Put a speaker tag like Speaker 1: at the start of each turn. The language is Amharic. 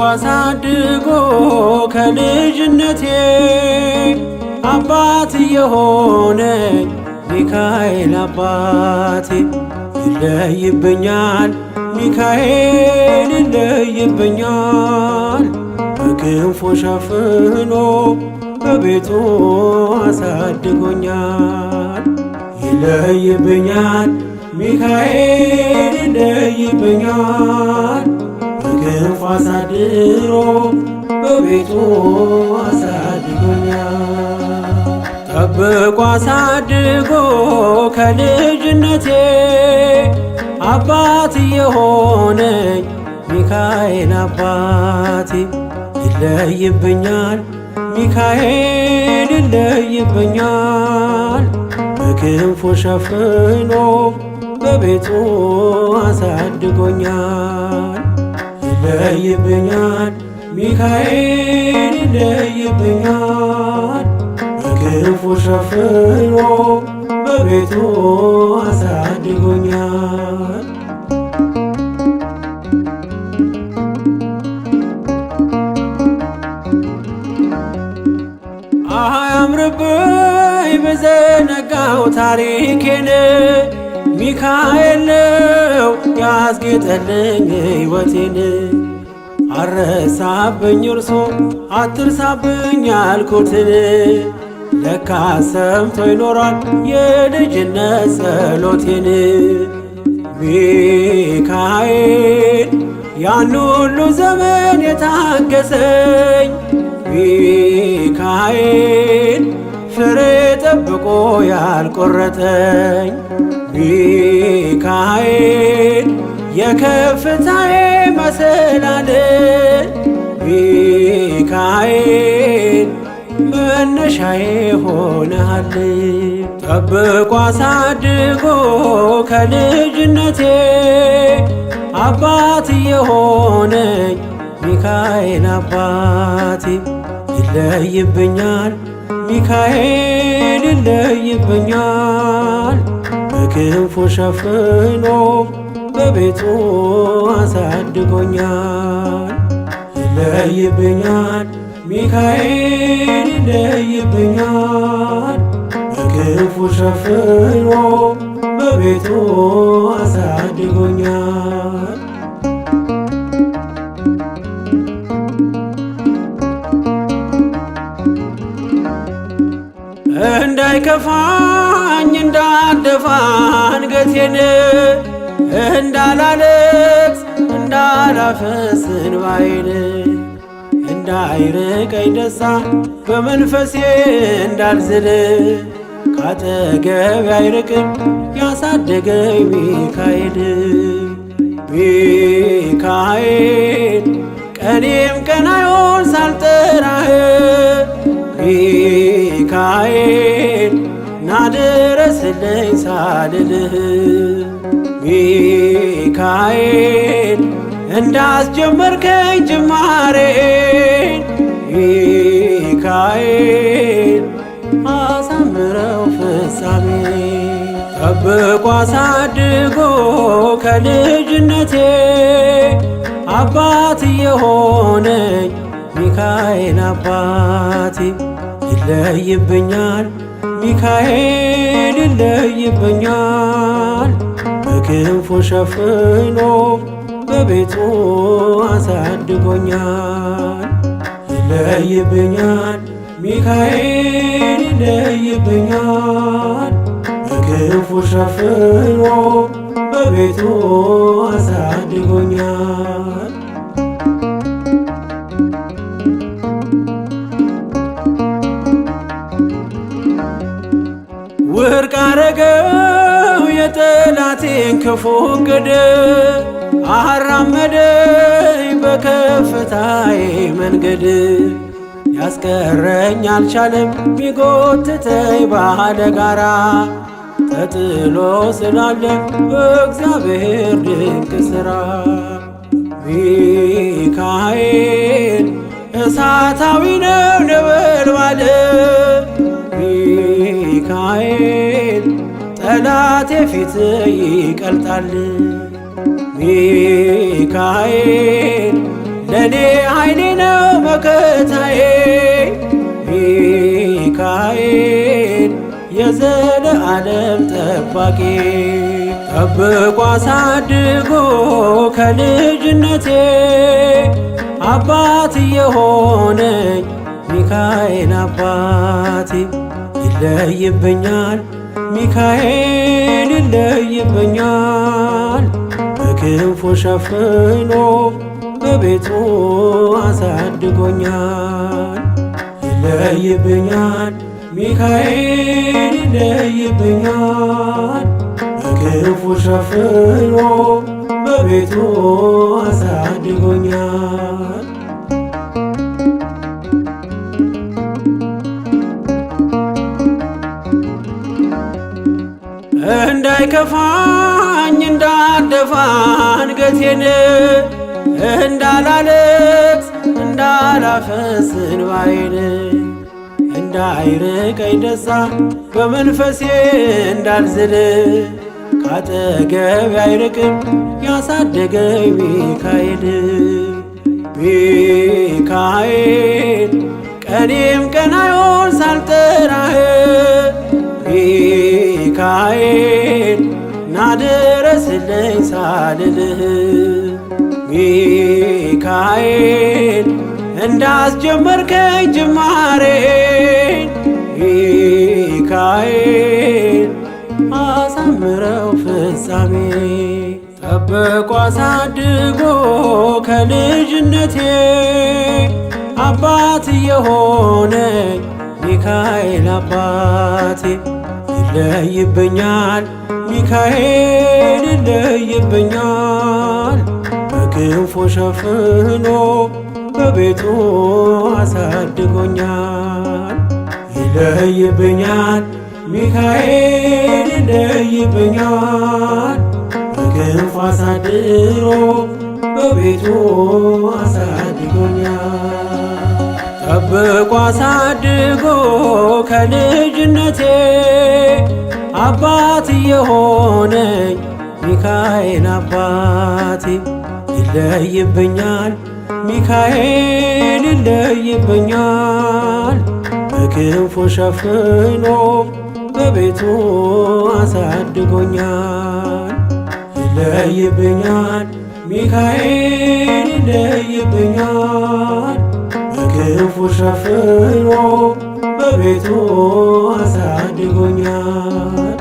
Speaker 1: አሳድጎ ከልጅነቴ አባት የሆነኝ ሚካኤል አባቴ ይለይብኛል ሚካኤል ይለይብኛል በክንፉ ሸፍኖ በቤቱ አሳድጎኛል። ይለይብኛል ሚካኤል ይለይብኛል በክንፉ አሳድሮ በቤቱ አሳድጎኛል። ጠብቆ አሳድጎ ከልጅነቴ አባት የሆነኝ ሚካኤል አባቴ ይለይብኛል ሚካኤል ይለይብኛል በክንፉ ሸፍኖ በቤቱ አሳድጎኛል። ይለይብኛል ሚካኤል ይለይብኛል በክንፉ ሸፍኖ በቤቱ አሳድጎኛል። አያምርብኝ በዘነጋው ታሪኬን ሚካኤል ነው ያስጌጠልኝ ሕይወቴን። አረሳብኝ እርሶ አትርሳብኝ ያልኩትን ለካ ሰምቶ ይኖራል የልጅነት ጸሎቴን። ሚካኤል ያን ሁሉ ዘመን የታገሰኝ ሚካኤል ፍሬ ጠብቆ ያልቆረጠኝ ሚካኤል የከፍታዬ መሰላል ሚካኤል መነሻዬ ሆነሃል። ጠብቆ አሳድጎ ከልጅነቴ አባት የሆነኝ ሚካኤል አባቴ ይለይብኛል ሚካኤል ይለይብኛል በክንፉ ሸፍኖ በቤቱ አሳድጎኛል። ይለይብኛል ሚካኤል ይለይብኛል በክንፉ ሸፍኖ በቤቱ አሳድጎኛል። እንዳይከፋኝ እንዳልደፋ አንገቴን እንዳላለቅስ እንዳላፈስ እንባዬን እንዳይርቀኝ ደስታ በመንፈሴ እንዳልዝል ካጠገቤ አይርቅም ያሳደገኝ ሚካኤል። ሚካኤል ቀኔም ቀን አይሆን ሳልጠራህ ሚካኤል ናድረስልኝ ሳልልህ ሚካኤል እንዳስጀመርከኝ ጅማሬን ሚካኤል አሳምረው ፍጻሜ። ጠብቆ አሳድጎ ከልጅነቴ አባት የሆነኝ ሚካኤል አባቴ ይለይብኛል ሚካኤል ይለይብኛል በክንፉ ሸፍኖ በቤቱ አሳድጎኛል። ይለይብኛል ሚካኤል ይለይብኛል በክንፉ ሸፍኖ በቤቱ አሳድጎኛል። ውድቅ አረገው የጠላቴን ክፉ ዕቅድ አራመደኝ በከፍታዬ መንገድ። ያስቀረኝ አልቻለም ቢጎትተኝ ባለ ጋራ ተጥሎ ስላለ በእግዚአብሔር ድንቅ ሥራ። ሚካኤል እሳታዊ ነው ነበልባል ሚካኤል ጠላቴ ፊት ይቀልጣል። ሚካኤል ለኔ ኃይሌ ነው መከታዬ። ሚካኤል የዘለዓለም ጠባቂ ጠብቆ አሳድጎ ከልጅነቴ አባት የሆነኝ ሚካኤል አባቴ ይለይብኛል ሚካኤል ይለይብኛል በክንፉ ሸፍኖ በቤቱ አሳድጎኛል። ይለይብኛል ሚካኤል ይለይብኛል በክንፉ ሸፍኖ በቤቱ አሳድጎኛል። እንዳይከፋኝ እንዳልደፋ አንገቴን እንዳላለቅስ እንዳላፈስ እንባዬን እንዳይርቀኝ ደስታ በመንፈሴ እንዳልዝል ካጠገቤ አይርቅም ያሳደገኝ ሚካኤል። ሚካኤል ቀኔም ቀናዮን ሳልጠራህ ሚካኤል ናድረስልኝ ሳልልህ ሚካኤል እንዳስጀመርከኝ ጅማሬን ሚካኤል አሳምረው ፍጻሜ ጠብቆ አሳድጎ ከልጅነቴ አባት የሆነኝ ሚካኤል አባቴ ይለይብኛል ሚካኤል ይለይብኛል በክንፉ ሸፍኖ በቤቱ አሳድጎኛል። ይለይብኛል ሚካኤል ይለይብኛል በክንፉ አሳድሮ በቤቱ አሳድጎኛል። ጠብቆ አሳድጎ ከልጅነቴ አባት የሆነኝ ሚካኤል አባቴ ይለይብኛል ሚካኤል ይለይብኛል በክንፉ ሸፍኖ በቤቱ አሳድጎኛል። ይለይብኛል ሚካኤል ይለይብኛል በክንፉ ሸፍኖ በቤቱ አሳድጎኛል።